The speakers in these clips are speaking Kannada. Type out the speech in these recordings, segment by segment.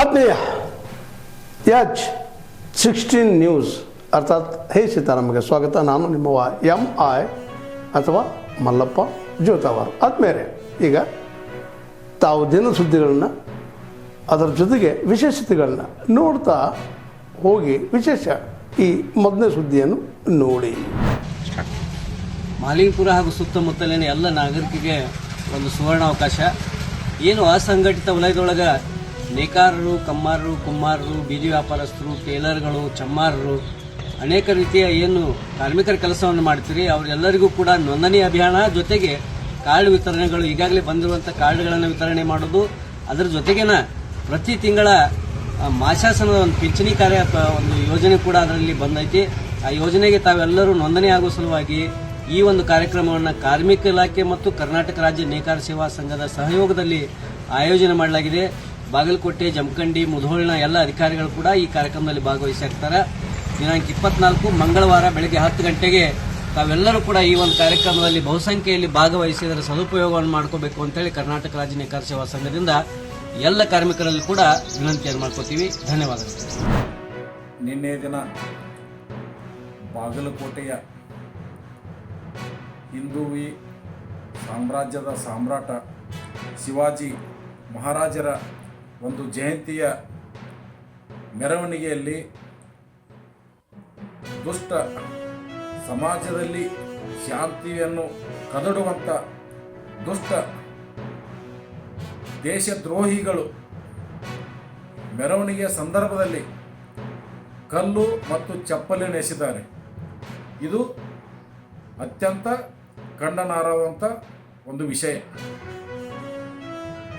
ಆತ್ಮೀಯ H16 ನ್ಯೂಸ್ ಅರ್ಥಾತ್ ಹೇ ಸೀತಾರಾಮಗೆ ಸ್ವಾಗತ. ನಾನು ನಿಮ್ಮವ MI ಅಥವಾ ಮಲ್ಲಪ್ಪ ಜೋತಾವಾರ್. ಆದ್ಮೇಲೆ ಈಗ ತಾವು ದಿನ ಸುದ್ದಿಗಳನ್ನ ಅದರ ಜೊತೆಗೆ ವಿಶೇಷತೆಗಳನ್ನ ನೋಡ್ತಾ ಹೋಗಿ ವಿಶೇಷ ಈ ಮೊದಲನೇ ಸುದ್ದಿಯನ್ನು ನೋಡಿ. ಮಾಲಿಂಗಪುರ ಹಾಗೂ ಸುತ್ತಮುತ್ತಲಿನ ಎಲ್ಲ ನಾಗರಿಕರಿಗೆ ಒಂದು ಸುವರ್ಣಾವಕಾಶ. ಏನು ಅಸಂಘಟಿತ ವಲಯದೊಳಗೆ ನೇಕಾರರು, ಕಮ್ಮಾರರು, ಕುಮ್ಮಾರರು, ಬೀದಿ ವ್ಯಾಪಾರಸ್ಥರು, ಟೇಲರ್ಗಳು, ಚಮ್ಮಾರರು, ಅನೇಕ ರೀತಿಯ ಏನು ಕಾರ್ಮಿಕರ ಕೆಲಸವನ್ನು ಮಾಡ್ತೀರಿ ಅವರೆಲ್ಲರಿಗೂ ಕೂಡ ನೋಂದಣಿ ಅಭಿಯಾನ ಜೊತೆಗೆ ಕಾರ್ಡ್ ವಿತರಣೆಗಳು, ಈಗಾಗಲೇ ಬಂದಿರುವಂಥ ಕಾರ್ಡ್ಗಳನ್ನು ವಿತರಣೆ ಮಾಡೋದು, ಅದರ ಜೊತೆಗೇನ ಪ್ರತಿ ತಿಂಗಳ ಮಾಸಾಸನದ ಒಂದು ಪಿಂಚಣಿ ಕಾರ್ಯ ಒಂದು ಯೋಜನೆ ಕೂಡ ಅದರಲ್ಲಿ ಬಂದೈತಿ. ಆ ಯೋಜನೆಗೆ ತಾವೆಲ್ಲರೂ ನೋಂದಣಿ ಆಗುವ ಸಲುವಾಗಿ ಈ ಒಂದು ಕಾರ್ಯಕ್ರಮವನ್ನು ಕಾರ್ಮಿಕ ಇಲಾಖೆ ಮತ್ತು ಕರ್ನಾಟಕ ರಾಜ್ಯ ನೇಕಾರ ಸೇವಾ ಸಂಘದ ಸಹಯೋಗದಲ್ಲಿ ಆಯೋಜನೆ ಮಾಡಲಾಗಿದೆ. ಬಾಗಲಕೋಟೆ, ಜಮಖಂಡಿ, ಮುಧೋಳಿನ ಎಲ್ಲ ಅಧಿಕಾರಿಗಳು ಕೂಡ ಈ ಕಾರ್ಯಕ್ರಮದಲ್ಲಿ ಭಾಗವಹಿಸಿರ್ತಾರೆ. ದಿನಾಂಕ 24 ಮಂಗಳವಾರ ಬೆಳಗ್ಗೆ 10 ಗಂಟೆಗೆ ತಾವೆಲ್ಲರೂ ಕೂಡ ಈ ಒಂದು ಕಾರ್ಯಕ್ರಮದಲ್ಲಿ ಬಹುಸಂಖ್ಯೆಯಲ್ಲಿ ಭಾಗವಹಿಸಿ ಅದರ ಸದುಪಯೋಗವನ್ನು ಮಾಡ್ಕೋಬೇಕು ಅಂತೇಳಿ ಕರ್ನಾಟಕ ರಾಜ್ಯ ನೇಕಾರ ಸೇವಾ ಸಂಘದಿಂದ ಎಲ್ಲ ಕಾರ್ಮಿಕರಲ್ಲಿ ಕೂಡ ವಿನಂತಿಯನ್ನು ಮಾಡ್ಕೋತೀವಿ. ಧನ್ಯವಾದಗಳು. ನಿನ್ನೆ ದಿನ ಬಾಗಲಕೋಟೆಯ ಹಿಂದೂವಿ ಸಾಮ್ರಾಜ್ಯದ ಸಾಮ್ರಾಟ ಶಿವಾಜಿ ಮಹಾರಾಜರ ಒಂದು ಜಯಂತಿಯ ಮೆರವಣಿಗೆಯಲ್ಲಿ ದುಷ್ಟ ಸಮಾಜದಲ್ಲಿ ಶಾಂತಿಯನ್ನು ಕದಡುವಂಥ ದುಷ್ಟ ದೇಶದ್ರೋಹಿಗಳು ಮೆರವಣಿಗೆಯ ಸಂದರ್ಭದಲ್ಲಿ ಕಲ್ಲು ಮತ್ತು ಚಪ್ಪಲಿಯನ್ನು ಎಸೆದಿದ್ದಾರೆ. ಇದು ಅತ್ಯಂತ ಖಂಡನಾರ್ಹವಂಥ ಒಂದು ವಿಷಯ.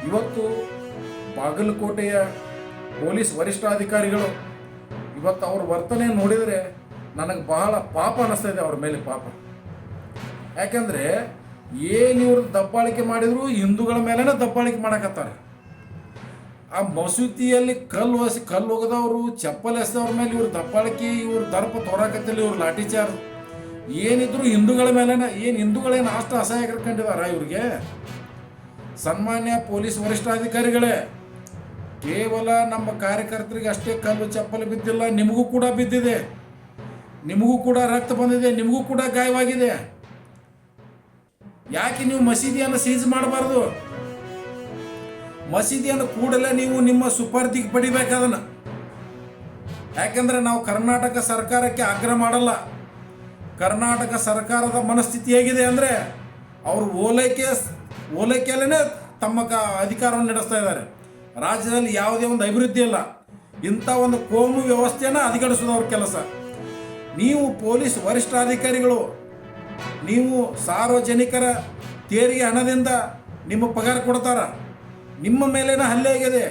ಇವತ್ತು ಬಾಗಲಕೋಟೆಯ ಪೊಲೀಸ್ ವರಿಷ್ಠಾಧಿಕಾರಿಗಳು ಇವತ್ತು ಅವ್ರ ವರ್ತನೆ ನೋಡಿದರೆ ನನಗೆ ಬಹಳ ಪಾಪ ಅನ್ನಿಸ್ತಾ ಇದೆ. ಅವ್ರ ಮೇಲೆ ಪಾಪ. ಯಾಕೆಂದರೆ ಏನು ಇವರು ದಬ್ಬಾಳಿಕೆ ಮಾಡಿದ್ರು ಹಿಂದೂಗಳ ಮೇಲೇ ದಬ್ಬಾಳಿಕೆ ಮಾಡಕತ್ತಾರೆ. ಆ ಮಸೂತಿಯಲ್ಲಿ ಕಲ್ಲು ಒಗೆದವರು, ಚಪ್ಪಲ್ ಎಸೆದವ್ರ ಮೇಲೆ ಇವ್ರು ದಬ್ಬಾಳಿಕೆ, ಇವ್ರು ದರ್ಪ ತೋರಾಕತ್ತಿಲ್ಲ, ಇವ್ರು ಲಾಠಿ ಚಾರ್ಜ್ ಏನಿದ್ರು ಹಿಂದೂಗಳ ಮೇಲೇನ. ಏನು ಹಿಂದೂಗಳೇನು ಅಷ್ಟು ಅಸಹ್ಯ ಕಂಡಿದಾರ ಇವ್ರಿಗೆ? ಸನ್ಮಾನ್ಯ ಪೊಲೀಸ್ ವರಿಷ್ಠಾಧಿಕಾರಿಗಳೇ, ಕೇವಲ ನಮ್ಮ ಕಾರ್ಯಕರ್ತರಿಗೆ ಅಷ್ಟೇ ಕಲ್ಲು ಚಪ್ಪಲು ಬಿದ್ದಿಲ್ಲ, ನಿಮಗೂ ಕೂಡ ಬಿದ್ದಿದೆ, ನಿಮಗೂ ಕೂಡ ರಕ್ತ ಬಂದಿದೆ, ನಿಮಗೂ ಕೂಡ ಗಾಯವಾಗಿದೆ. ಯಾಕೆ ನೀವು ಮಸೀದಿಯನ್ನು ಸೀಜ್ ಮಾಡಬಾರ್ದು? ಮಸೀದಿಯನ್ನು ಕೂಡಲೇ ನೀವು ನಿಮ್ಮ ಸುಪರ್ದಿಗೆ ಪಡಿಬೇಕಾದನ್ನ. ಯಾಕೆಂದರೆ ನಾವು ಕರ್ನಾಟಕ ಸರ್ಕಾರಕ್ಕೆ ಆಗ್ರಹ ಮಾಡಲ್ಲ. ಕರ್ನಾಟಕ ಸರ್ಕಾರದ ಮನಸ್ಥಿತಿ ಹೇಗಿದೆ ಅಂದರೆ ಅವರು ಓಲೈಕೆಯಲ್ಲೇ ತಮ್ಮ ಅಧಿಕಾರವನ್ನು ನಡೆಸ್ತಾ ಇದ್ದಾರೆ. ರಾಜ್ಯದಲ್ಲಿ ಯಾವುದೇ ಒಂದು ಅಭಿವೃದ್ಧಿ ಇಲ್ಲ. ಇಂಥ ಒಂದು ಕೋಮು ವ್ಯವಸ್ಥೆಯನ್ನು ಹದಗೆಡಿಸೋದು ಅವ್ರ ಕೆಲಸ. ನೀವು ಪೊಲೀಸ್ ವರಿಷ್ಠಾಧಿಕಾರಿಗಳು, ನೀವು ಸಾರ್ವಜನಿಕರ ತೆರಿಗೆ ಹಣದಿಂದ ನಿಮ್ಮ ಪಗಾರ ಕೊಡ್ತಾರ, ನಿಮ್ಮ ಮೇಲೇನ ಹಲ್ಲೆ ಆಗಿದೆ.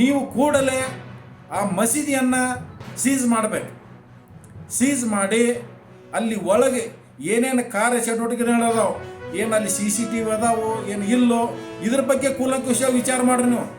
ನೀವು ಕೂಡಲೇ ಆ ಮಸೀದಿಯನ್ನು ಸೀಜ್ ಮಾಡಬೇಕು. ಸೀಜ್ ಮಾಡಿ ಅಲ್ಲಿ ಒಳಗೆ ಏನೇನು ಕಾರ್ಯ ಚಟುವಟಿಕೆಗಳು ಅದಾವೆ, ಏನು ಅಲ್ಲಿ CCTV ಅದಾವೋ ಏನು ಇಲ್ಲೋ, ಇದ್ರ ಬಗ್ಗೆ ಕೂಲಂಕುಷ ವಿಚಾರ ಮಾಡ್ರಿ ನೀವು.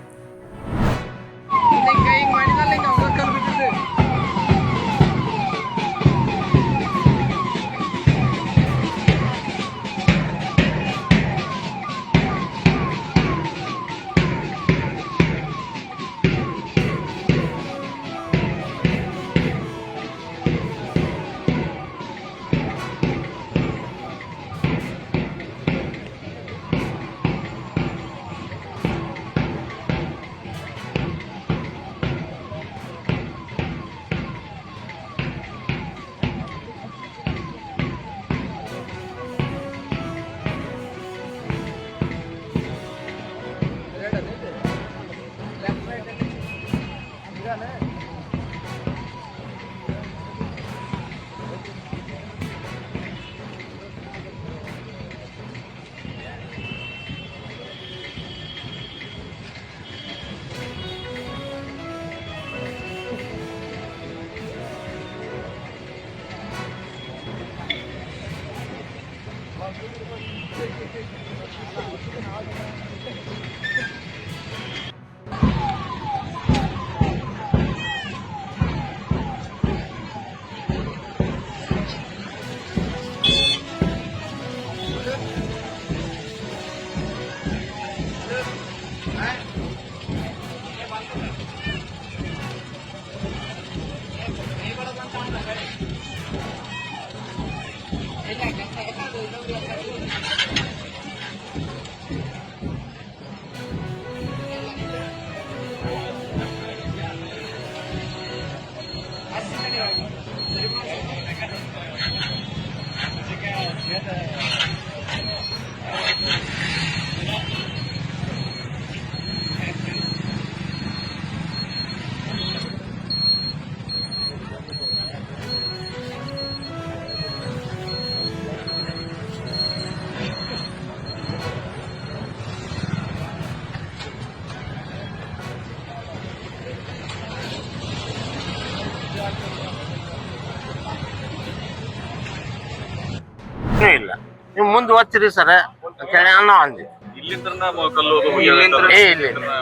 ಇಲ್ಲ ನೀವು ಮುಂದೆ ಓದ್ತೀರಿ ಸರ್ ಅಂತೇಳಿ ಅನ್ನೋ ಅಂದಿ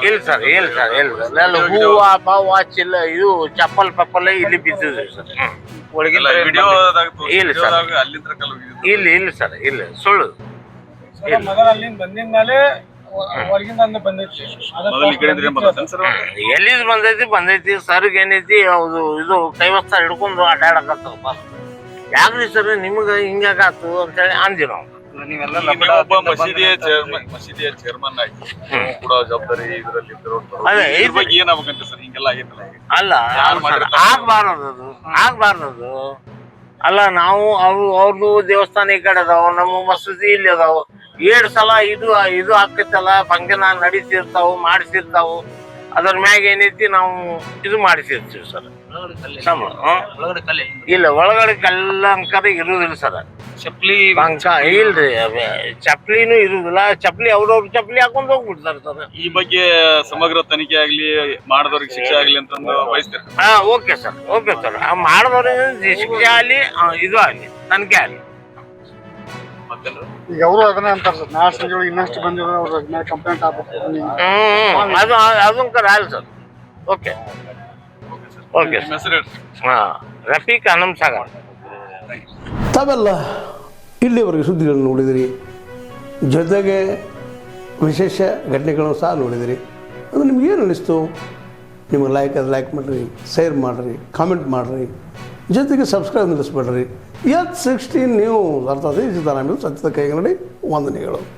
ಇಲ್ಲ ಸರ್ ಇಲ್ಲ ಹೂವ ಪಾವ ಚಿಲ್ಲ ಇದು ಚಪ್ಪಲ್ ಪಪ್ಪಲ್ ಇಲ್ಲಿ ಬಿದ್ದಿದ್ರಿ ಸರ್ ಇಲ್ಲ ಸರ್ ಇಲ್ಲ ಸರ್ ಇಲ್ಲ ಸುಳ್ಳು ಎಲ್ಲಿದ್ ಬಂದೈತಿ ಸರ್ಗ್ ಏನೈತಿ ಹೌದು ಇದು ಕೈವಸ್ತ ಹಿಡ್ಕೊಂಡು ಅಡ್ಡಾಡಕತ್ತ ಯಾಕ್ರಿ ಸರ್ ನಿಮ್ಗ ಹಿಂಗಾಗಾತು ಅಂತೇಳಿ ಅಂದಿ ನಾವು ಮಸೀದಿಯ ಚೇರ್ಮನ್ ಆಗಿ ಕೂಡ ಜವಾಬ್ದಾರಿ ಇದರಲ್ಲಿ ಅದೇ ಏನಾಗಬೇಕಂತ ಸರ್ ಹಿಂಗೆಲ್ಲ ಆಗಿತ್ತಲ್ಲ ಅಲ್ಲ ಆಗ್ಬಾರ್ದು ಅಲ್ಲ ನಾವು ಅವ್ರದ್ದು ದೇವಸ್ಥಾನ ಈ ಕಡೆ ಅದಾವ ನಮ್ಮ ಮಸೂದಿ ಇಲ್ಲಿ ಅದಾವ 7 ಸಲ ಇದು ಆಗ್ತೈತಲ್ಲ ಫಂಕ್ಷನ್ ನಡೀತಿರ್ತಾವು ಮಾಡಿಸಿರ್ತಾವು ಅದ್ರ ಮ್ಯಾಗ ಏನೈತಿ ನಾವು ಇದು ಮಾಡಿಸಿರ್ತೀವಿ ಸರ್ ಇಲ್ಲ ಒಳಗಡೆ ಕಲ್ಲಂಕರ ಇರುದಿಲ್ಲ ಸರ್ ಚಪ್ಲಿ ಇಲ್ರಿ ಚಪ್ಲಿನೂ ಇರುದಿಲ್ಲ ಚಪ್ಲಿ ಅವ್ರವ್ರ ಚಪ್ಲಿ ಹಾಕೊಂಡ್ ಹೋಗ್ಬಿಡ್ತಾರ ಸರ್ ಈ ಬಗ್ಗೆ ಸಮಗ್ರ ತನಿಖೆ ಆಗ್ಲಿ ಮಾಡಿದವ್ರಿಗೆ ಶಿಕ್ಷೆ ಆಗ್ಲಿ ಅಂತಂದು ಬಯಸ್ತಾರೆ ಓಕೆ ಸರ್ ಮಾಡಿದವ್ರಿಗೆ ಶಿಕ್ಷೆ ಆಗ್ಲಿ ಇದು ಆಗ್ಲಿ ತನಿಖೆ ಆಗ್ಲಿ ಈಗ ಅವರು ಅದನ್ನ ಅಂತಾರೆ ಸರ್ ನಾಳೆ ಸಂಜೆ ಇನ್ನಷ್ಟು ಬಂದಿರೋ ಅವ್ರ ಮೇಲೆ ಕಂಪ್ಲೇಂಟ್ ಆಗ್ಬೇಕು ಅದೊಂದು ಅಲ್ಲ sir okay Rafiq annum Sagar ತಾವೆಲ್ಲ ಇಲ್ಲಿವರೆಗೆ ಸುದ್ದಿಗಳನ್ನು ನೋಡಿದಿರಿ, ಜೊತೆಗೆ ವಿಶೇಷ ಘಟನೆಗಳನ್ನು ಸಹ ನೋಡಿದಿರಿ. ಅದು ನಿಮ್ಗೇನು ಅನ್ನಿಸ್ತು? ನಿಮಗೆ ಲೈಕ್ ಮಾಡಿರಿ, ಶೇರ್ ಮಾಡಿರಿ, ಕಾಮೆಂಟ್ ಮಾಡಿರಿ, ಜೊತೆಗೆ ಸಬ್ಸ್ಕ್ರೈಬ್ ನಿಲ್ಲಿಸ್ಬೇಡ್ರಿ. H16 ನ್ಯೂಸ್ ಅರ್ಥಾತ್ ಈ ಸಿದ್ದರಾಮಯ್ಯ ಸತ್ಯದ ಕೈಗನ್ನಡಿ ವಂದನೆಗಳು.